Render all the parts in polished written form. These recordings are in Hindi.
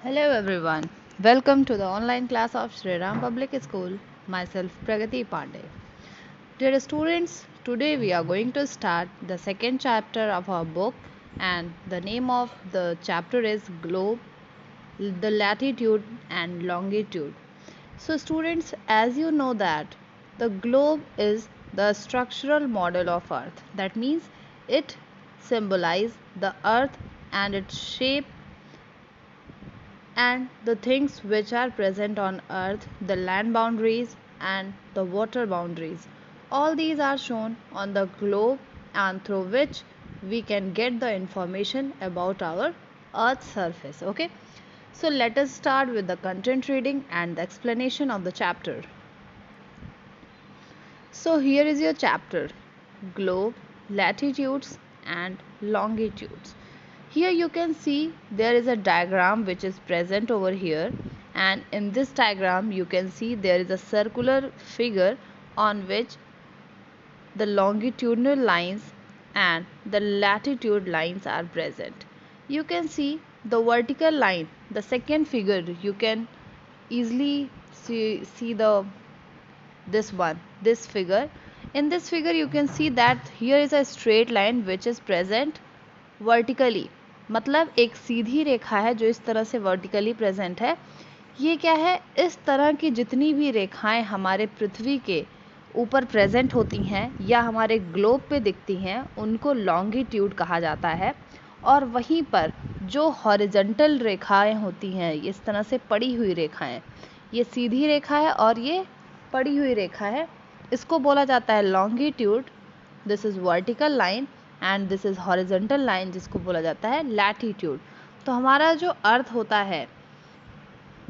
Hello everyone. Welcome to the online class of Sri Ram Public School. Myself Pragati Pandey. Dear students, today we are going to start the second chapter of our book and the name of the chapter is Globe, the latitude and longitude. So students, as you know that the globe is the structural model of earth. That means it symbolizes the earth and its shape and the things which are present on earth, the land boundaries and the water boundaries. All these are shown on the globe and through which we can get the information about our earth's surface. Okay, so let us start with the content reading and the explanation of the chapter. So here is your chapter, globe, latitudes and longitudes. Here you can see there is a diagram which is present over here, and in this diagram you can see there is a circular figure on which the longitudinal lines and the latitude lines are present. You can see the vertical line, the second figure you can easily see this figure. In this figure you can see that here is a straight line which is present vertically, मतलब एक सीधी रेखा है जो इस तरह से वर्टिकली प्रेजेंट है. ये क्या है, इस तरह की जितनी भी रेखाएं हमारे पृथ्वी के ऊपर प्रेजेंट होती हैं या हमारे ग्लोब पे दिखती हैं उनको लॉन्गिट्यूड कहा जाता है. और वहीं पर जो हॉरिजॉन्टल रेखाएं होती हैं, इस तरह से पड़ी हुई रेखाएं, ये सीधी रेखा है और ये पड़ी हुई रेखा है, इसको बोला जाता है longitude. This is vertical line and this is horizontal line जिसको बोला जाता है लैटिट्यूड. तो हमारा जो अर्थ होता है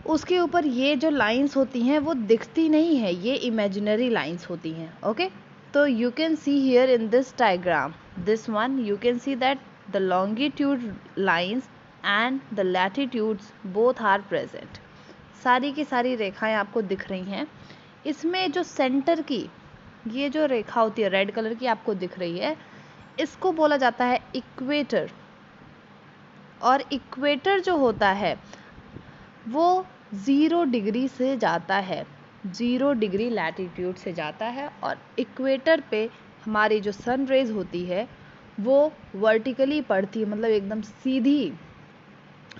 उसके ऊपर ये जो लाइंस होती हैं वो दिखती नहीं है, ये इमेजिनरी लाइंस होती हैं. ओके, तो you can see here in this diagram, this one you can see that the longitude lines and the latitudes both are present. सारी की सारी रेखाएं आपको दिख रही हैं. इसमें जो सेंटर की ये जो रेखा होती है रेड कलर की आपको दिख रही है, इसको बोला जाता है इक्वेटर. और इक्वेटर जो होता है वो 0 डिग्री से जाता है, 0 डिग्री लैटिट्यूड से जाता है. और इक्वेटर पे हमारी जो सन रेज होती है वो वर्टिकली पड़ती है, मतलब एकदम सीधी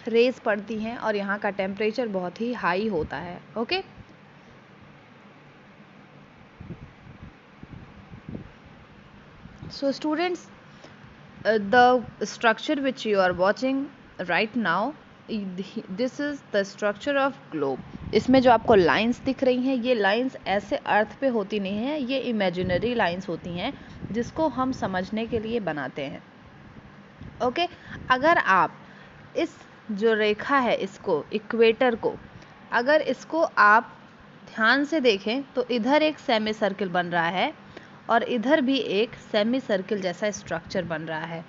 रेज पड़ती हैं और यहाँ का टेम्परेचर बहुत ही हाई होता है. Okay, so students, the structure which you are watching right now, this is the structure of globe. इसमें जो आपको लाइंस दिख रही हैं ये लाइंस ऐसे अर्थ पे होती नहीं हैं, ये इमेजिनरी लाइंस होती हैं जिसको हम समझने के लिए बनाते हैं. ओके, अगर आप इस जो रेखा है इसको, इक्वेटर को, अगर इसको आप ध्यान से देखें तो इधर एक सेमी सर्किल बन रहा है और इधर भी एक सेमी सर्किल जैसा स्ट्रक्चर बन रहा है.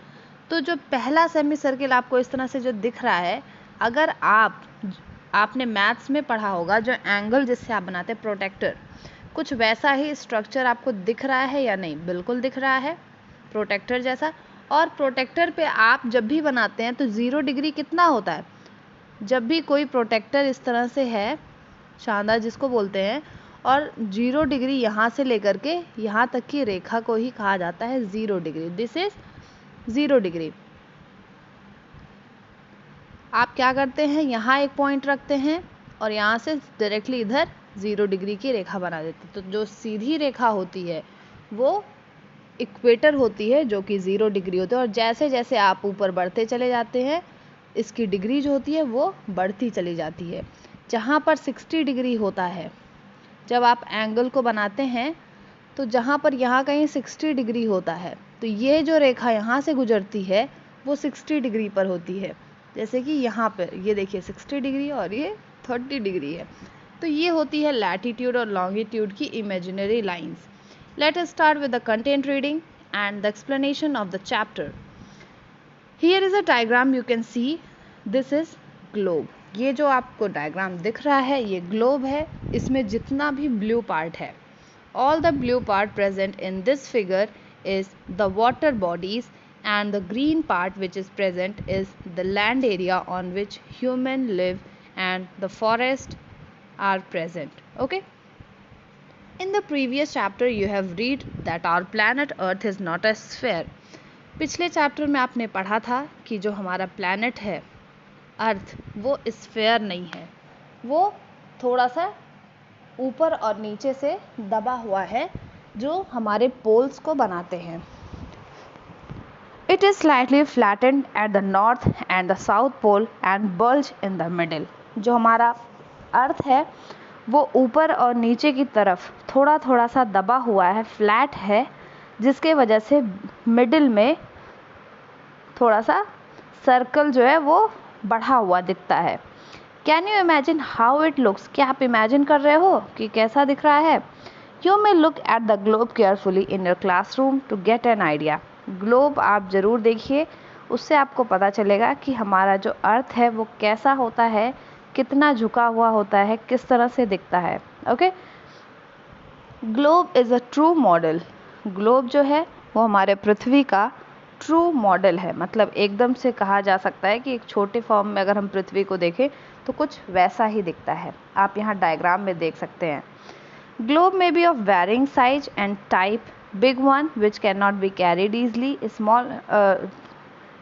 तो जो पहला सेमी सर्किल आपको इस तरह से जो दिख रहा है, अगर आपने मैथ्स में पढ़ा होगा जो एंगल जिससे आप बनाते हैं प्रोटेक्टर, कुछ वैसा ही स्ट्रक्चर आपको दिख रहा है या नहीं? बिल्कुल दिख रहा है, प्रोटेक्टर जैसा. और प्रोटेक्टर पे आप जब भी बनाते हैं तो 0 डिग्री कितना होता है? जब भी कोई प्रोटेक्टर इस तरह से है, शानदार जिसको बोलते हैं, और 0 डिग्री यहाँ से लेकर के यहाँ तक की रेखा को ही कहा जाता है 0 डिग्री. This is 0 degree. आप क्या करते हैं, यहाँ एक पॉइंट रखते हैं और यहाँ से डायरेक्टली इधर 0 डिग्री की रेखा बना देते हैं. तो जो सीधी रेखा होती है वो इक्वेटर होती है जो कि 0 डिग्री होती है. और जैसे जैसे आप ऊपर बढ़ते चले जाते हैं इसकी डिग्री जो होती है वो बढ़ती चली जाती है. जहाँ पर 60 डिग्री होता है, जब आप एंगल को बनाते हैं तो जहाँ पर यहाँ कहीं 60 डिग्री होता है तो ये जो रेखा यहाँ से गुजरती है वो 60 डिग्री पर होती है. जैसे कि यहाँ पर ये देखिए 60 डिग्री और ये 30 डिग्री है. तो ये होती है लैटिट्यूड और लॉन्गिट्यूड की imaginary lines. Let us start with the content reading and the explanation of the chapter. Here is a diagram you can see. This is globe. ये जो आपको डायग्राम दिख रहा है ये ग्लोब है. इसमें जितना भी ब्लू पार्ट है, all the blue part present in this figure is the water bodies and the green part which is present is the land area on which human live and the forest are present. Okay, in the previous chapter you have read that our planet earth is not a sphere. पिछले चैप्टर में आपने पढ़ा था कि जो हमारा प्लैनेट है अर्थ वो स्फेयर नहीं है, वो थोड़ा सा ऊपर और नीचे से दबा हुआ है जो हमारे पोल्स को बनाते हैं. It is slightly flattened at the north and the south pole and bulge in the middle. जो हमारा अर्थ है वो ऊपर और नीचे की तरफ थोड़ा थोड़ा सा दबा हुआ है, फ्लैट है, जिसके वजह से मिडिल में थोड़ा सा सर्कल जो है वो बढ़ा हुआ दिखता है. Can you imagine how it looks? क्या आप इमेजिन कर रहे हो कि कैसा दिख रहा है? You may look at the globe carefully in your classroom to get an idea. Globe आप ज़रूर देखिए, उससे आपको पता चलेगा कि हमारा जो अर्थ है वो कैसा होता है, कितना झुका हुआ होता है, किस तरह से दिखता है. Okay, globe is a true model. Globe जो है वो हमारे पृथ्वी का ट्रू मॉडल है. मतलब एकदम से कहा जा सकता है कि एक छोटे फॉर्म में अगर हम पृथ्वी को देखें तो कुछ वैसा ही दिखता है. आप यहाँ डायग्राम में देख सकते हैं. ग्लोब में be of varying size and type. Big one which cannot be carried easily,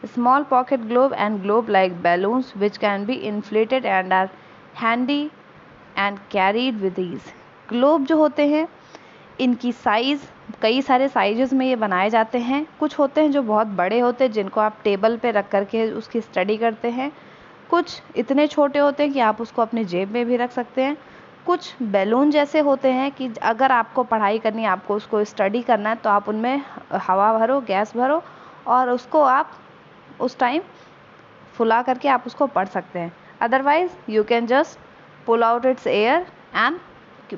small pocket globe and globe like balloons which can be inflated and are handy and carried with ease. Globe जो होते हैं इनकी साइज़ कई सारे साइजेस में ये बनाए जाते हैं. कुछ होते हैं जो बहुत बड़े होते हैं जिनको आप टेबल पे रख करके उसकी स्टडी करते हैं. कुछ इतने छोटे होते हैं कि आप उसको अपने जेब में भी रख सकते हैं. कुछ बैलून जैसे होते हैं कि अगर आपको पढ़ाई करनी है, आपको उसको स्टडी करना है तो आप उनमें हवा भरो, गैस भरो और उसको आप उस टाइम फुला करके आप उसको पढ़ सकते हैं. Otherwise you can just pull out its air and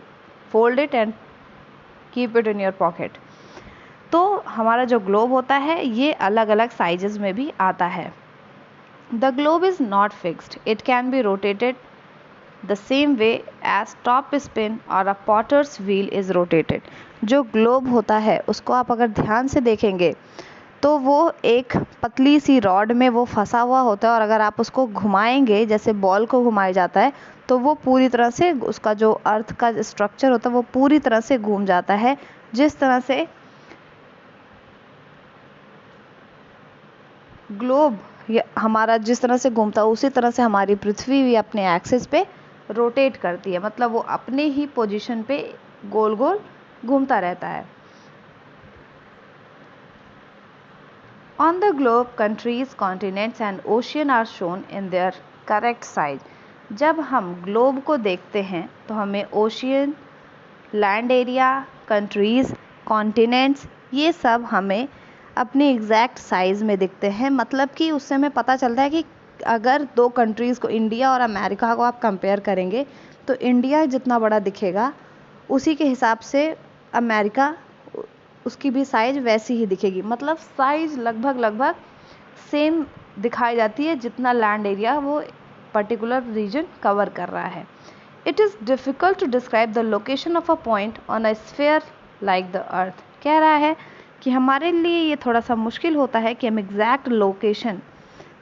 fold it and keep it in your pocket. तो हमारा जो ग्लोब होता है ये अलग अलग साइजेस में भी आता है. The globe is not fixed. It can be rotated the same way as top spin or a potter's wheel is rotated. जो ग्लोब होता है उसको आप अगर ध्यान से देखेंगे तो वो एक पतली सी रॉड में वो फंसा हुआ होता है और अगर आप उसको घुमाएंगे जैसे बॉल को घुमाया जाता है तो वो पूरी तरह से उसका जो अर्थ का स्ट्रक्चर होता है वो पूरी तरह से घूम जाता है. जिस तरह से ग्लोब हमारा जिस तरह से घूमता है उसी तरह से हमारी पृथ्वी भी अपने एक्सिस पे रोटेट करती है. मतलब वो अपने ही पोजीशन पे गोल गोल घूमता रहता है. On the globe countries, continents and ocean are shown in their correct size. जब हम ग्लोब को देखते हैं तो हमें ocean, land area, countries, continents ये सब हमें अपने एग्जैक्ट साइज़ में दिखते हैं. मतलब कि उससे हमें पता चलता है कि अगर दो कंट्रीज़ को, इंडिया और अमेरिका को आप कंपेयर करेंगे तो इंडिया जितना बड़ा दिखेगा उसी के हिसाब से अमेरिका उसकी भी साइज़ वैसी ही दिखेगी. मतलब साइज़ लगभग सेम दिखाई जाती है जितना लैंड एरिया वो पर्टिकुलर रीजन कवर कर रहा है. It is difficult to describe the location of a point on a sphere like the earth. कह रहा है कि हमारे लिए ये थोड़ा सा मुश्किल होता है कि हम एग्जैक्ट लोकेशन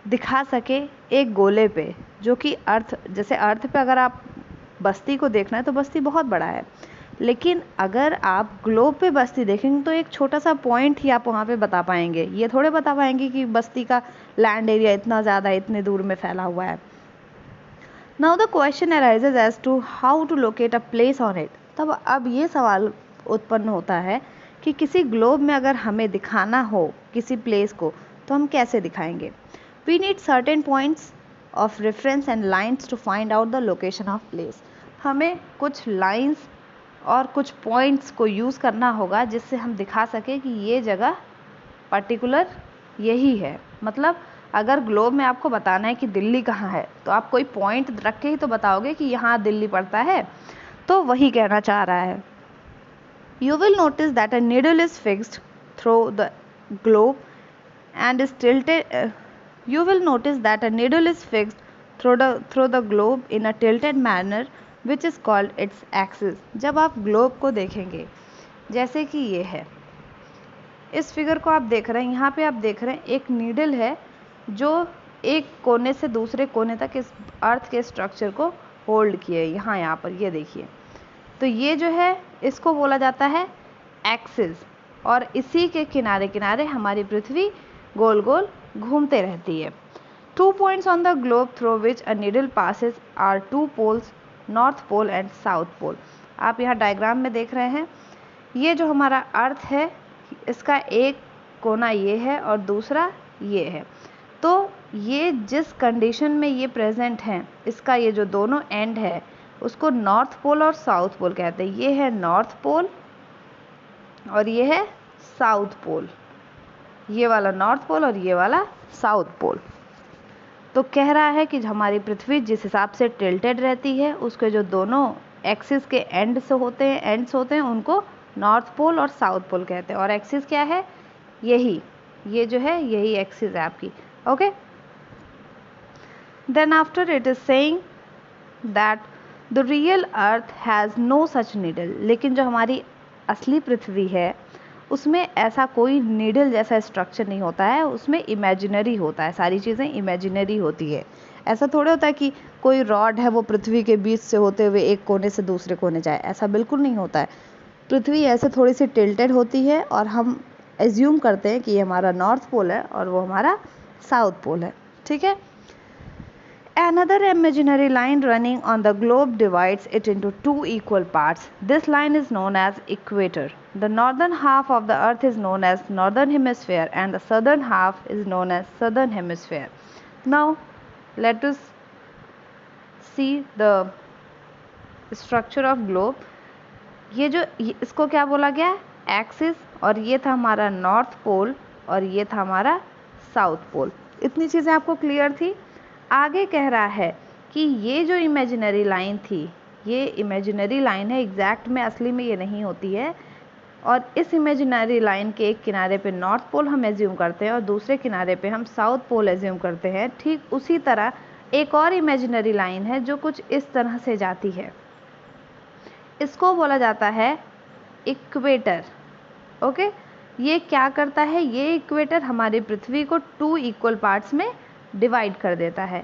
दिखा सके एक गोले पे जो कि अर्थ, जैसे अर्थ पे अगर आप बस्ती को देखना है तो बस्ती बहुत बड़ा है, लेकिन अगर आप ग्लोब पे बस्ती देखेंगे तो एक छोटा सा पॉइंट ही आप वहाँ पे बता पाएंगे. ये थोड़े बता पाएंगे कि बस्ती का लैंड एरिया इतना ज़्यादा इतने दूर में फैला हुआ है. Now the question arises as to how to locate a place on it. तब अब ये सवाल उत्पन्न होता है कि किसी ग्लोब में अगर हमें दिखाना हो किसी प्लेस को तो हम कैसे दिखाएंगे. We need certain points of reference and lines to find out the location of place. हमें कुछ lines और कुछ points को यूज़ करना होगा जिससे हम दिखा सकें कि ये जगह पर्टिकुलर यही है. मतलब अगर ग्लोब में आपको बताना है कि दिल्ली कहाँ है तो आप कोई पॉइंट रख के ही तो बताओगे कि यहाँ दिल्ली पड़ता है. तो वही कहना चाह रहा है. You will notice that a needle is fixed through the globe and is tilted. You will notice that a needle is fixed through the globe in a tilted manner which is called its axis. जब आप ग्लोब को देखेंगे जैसे कि ये है, इस फिगर को आप देख रहे हैं, यहाँ पे आप देख रहे हैं एक नीडल है जो एक कोने से दूसरे कोने तक इस अर्थ के स्ट्रक्चर को होल्ड किए यहाँ पर ये देखिए। तो ये जो है इसको बोला जाता है एक्सिस, और इसी के किनारे किनारे हमारी पृथ्वी गोल गोल घूमते रहती है। 2 points on the globe through which a needle passes are 2 poles, north pole and south pole. आप यहाँ डायग्राम में देख रहे हैं, ये जो हमारा अर्थ है इसका एक कोना ये है और दूसरा ये है। तो ये जिस कंडीशन में ये प्रेजेंट हैं, इसका ये जो दोनों एंड है उसको नॉर्थ पोल और साउथ पोल कहते हैं। ये है नॉर्थ पोल और ये है साउथ पोल, ये वाला नॉर्थ पोल और ये वाला साउथ पोल। तो कह रहा है कि हमारी पृथ्वी जिस हिसाब से टिल्टेड रहती है, उसके जो दोनों एक्सिस के एंड्स होते हैं उनको नॉर्थ पोल और साउथ पोल कहते हैं। और एक्सिस क्या है? यही, ये जो है यही एक्सिस है आपकी। Okay, then after it is saying that the real earth has no such needle. लेकिन जो हमारी असली पृथ्वी है उसमें ऐसा कोई नीडल जैसा स्ट्रक्चर नहीं होता है, उसमें इमेजिनरी होता है, सारी चीज़ें इमेजिनरी होती है। ऐसा थोड़े होता है कि कोई रॉड है वो पृथ्वी के बीच से होते हुए एक कोने से दूसरे कोने जाए, ऐसा बिल्कुल नहीं होता है। पृथ्वी ऐसे थोड़ी सी टिल्टेड होती है और हम एज्यूम करते हैं कि ये हमारा नॉर्थ पोल है और वो हमारा साउथ पोल है। ठीक है। Another imaginary line running on the globe divides it into 2 equal parts. This line is known as equator. The northern half of the earth is known as northern hemisphere and the southern half is known as southern hemisphere. Now let us see the structure of globe. ये जो इसको क्या बोला गया? एक्सिस, और ये था हमारा नॉर्थ पोल और ये था हमारा साउथ पोल। इतनी चीज़ें आपको क्लियर थी। आगे कह रहा है कि ये जो इमेजिनरी लाइन थी, ये इमेजिनरी लाइन है, एग्जैक्ट में असली में ये नहीं होती है। और इस इमेजिनरी लाइन के एक किनारे पे नॉर्थ पोल हम एज्यूम करते हैं और दूसरे किनारे पे हम साउथ पोल एज्यूम करते हैं। ठीक उसी तरह एक और इमेजिनरी लाइन है जो कुछ इस तरह से जाती है, इसको बोला जाता है इक्वेटर। ओके, ये क्या करता है? ये इक्वेटर हमारी पृथ्वी को 2 इक्वल पार्ट्स में डिवाइड कर देता है।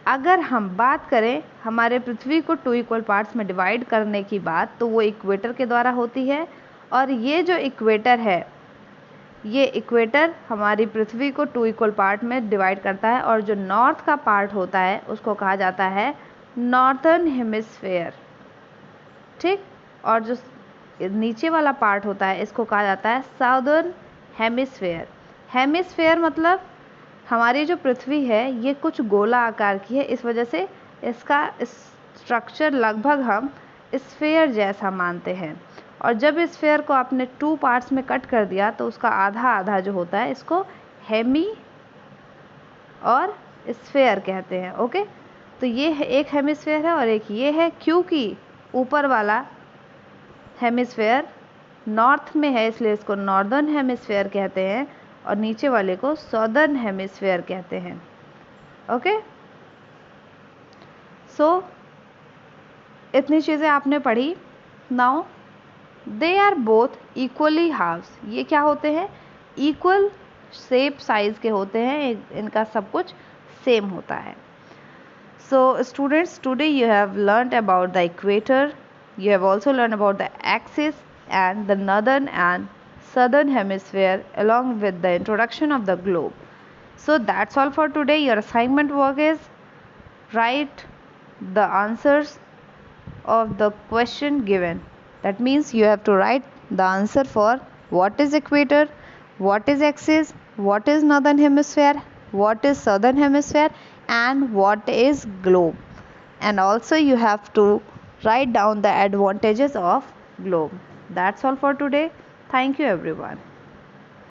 अगर हम बात करें हमारे पृथ्वी को 2 इक्वल पार्ट्स में डिवाइड करने की बात, तो वो इक्वेटर के द्वारा होती है। और ये जो इक्वेटर है, ये इक्वेटर हमारी पृथ्वी को 2 इक्वल पार्ट में डिवाइड करता है, और जो नॉर्थ का पार्ट होता है उसको कहा जाता है नॉर्थर्न हेमिस्फेयर। ठीक, और जो नीचे वाला पार्ट होता है इसको कहा जाता है साउदर्न हेमिस्फेयर। हेमिस्फेयर मतलब हमारी जो पृथ्वी है ये कुछ गोला आकार की है, इस वजह से इसका स्ट्रक्चर लगभग हम स्फेयर जैसा मानते हैं। और जब इस स्फेयर को आपने 2 पार्ट्स में कट कर दिया तो उसका आधा आधा जो होता है इसको हेमी और स्फेयर कहते हैं। ओके, तो ये एक हेमिस्फेयर है और एक ये है। क्योंकि ऊपर वाला हेमिस्फेयर नॉर्थ में है इसलिए इसको नॉर्दर्न हेमिस्फेयर कहते हैं, और नीचे वाले को सदर्न हेमिस्फेयर कहते हैं। ओके, सो इतनी चीज़ें आपने पढ़ी। Now they are both equally halves. ये क्या होते हैं? इक्वल शेप साइज के होते हैं, इनका सब कुछ सेम होता है। So students, today you have learned about the equator, you have also learned about the axis and the northern and southern hemisphere along with the introduction of the globe. So that's all for today. Your assignment work is write the answers of the question given. That means you have to write the answer for what is equator, what is axis, what is northern hemisphere, what is southern hemisphere, and what is globe. And also you have to write down the advantages of globe. That's all for today. Thank you everyone.